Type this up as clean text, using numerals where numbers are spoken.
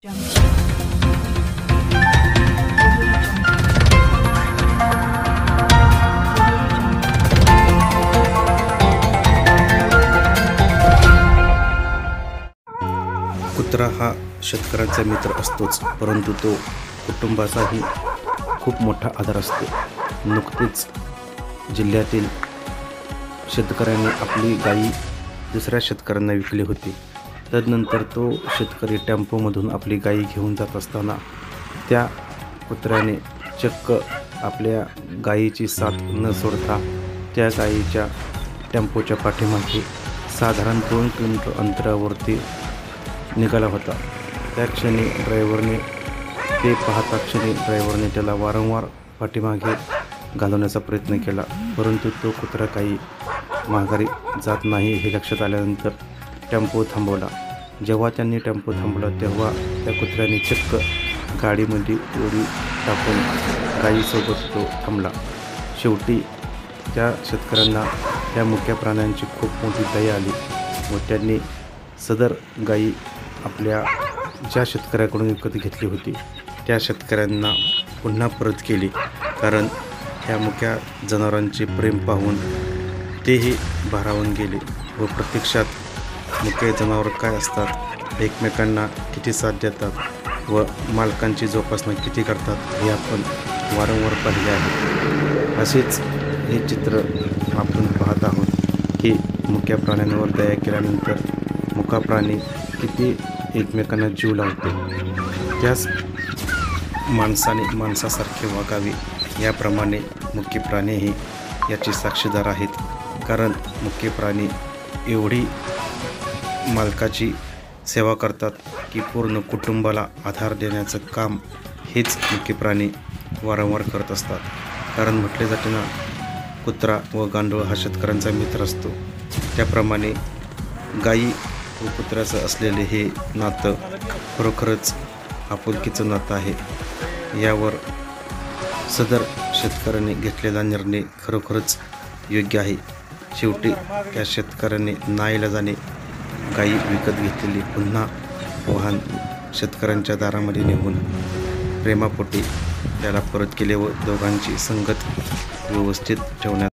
कुत्रा हा शेतकऱ्यांचा मित्र असतोच, परंतु तो कुटुंबाचाही खूप मोठा आधार असतो. नुकतेच जिल्ह्यातील शेतकऱ्यांनी आपली गायी दुसऱ्या शेतकऱ्यांना विकली होती. तदनंतर तो शेतकरी टेम्पोमधून आपली गायी घेऊन जात असताना त्या कुत्र्याने चक्क आपल्या गायीची साथ न सोडता त्या गायीच्या टेम्पोच्या पाठीमागे साधारण 2 किलोमीटर अंतरावरती निघाला होता. त्या क्षणी ड्रायव्हरने त्याला वारंवार पाठीमागे घालवण्याचा प्रयत्न केला, परंतु तो कुत्रा काही माघारी जात नाही हे लक्षात आल्यानंतर टेम्पो थांबवला. जेव्हा त्यांनी टेम्पो थांबवला तेव्हा त्या कुत्र्याने चक्क गाडीमध्ये उडी टाकून गायीसोबत तो थांबला. शेवटी त्या शेतकऱ्यांना त्या मुक्या प्राण्यांची खूप मोठी दया आली व त्यांनी सदर गायी आपल्या ज्या शेतकऱ्याकडून विकत घेतली होती त्या शेतकऱ्यांना पुन्हा परत केली. कारण ह्या मुक्या जनावरांचे प्रेम पाहून तेही भारावून गेले व प्रत्यक्षात मुके जनावर काय असतात, एकमेकांना किती साथ देतात व मालकांची जोपासना किती करतात हे आपण वारंवार पाहिले आहे. असेच हे चित्र आपण पाहत आहोत की मुक्या प्राण्यांवर दया केल्यानंतर मुका प्राणी किती एकमेकांना जीव लावतो. त्याच माणसाने माणसासारखे वागावे याप्रमाणे मुके प्राणीही याची साक्षीदार आहेत. कारण मुके प्राणी एवढी मालकाची सेवा करतात की पूर्ण कुटुंबाला आधार देण्याचं काम हेच मुके प्राणी वारंवार करत असतात. कारण म्हटले जाते ना, कुत्रा व गांडूळ हा शेतकऱ्यांचा मित्र असतो. त्याप्रमाणे गायी व कुत्र्याचं असलेले हे नातं खरोखरच आपुलकीचं नातं आहे. यावर सदर शेतकऱ्याने घेतलेला निर्णय खरोखरच योग्य आहे. शेवटी त्या शेतकऱ्याने नाईलाजाने गायी विकत घेतलेली पुन्हा वाहन शेतकऱ्यांच्या दारामध्ये नेऊन प्रेमापोटी त्याला परत केले व दोघांची संगत व्यवस्थित ठेवण्यात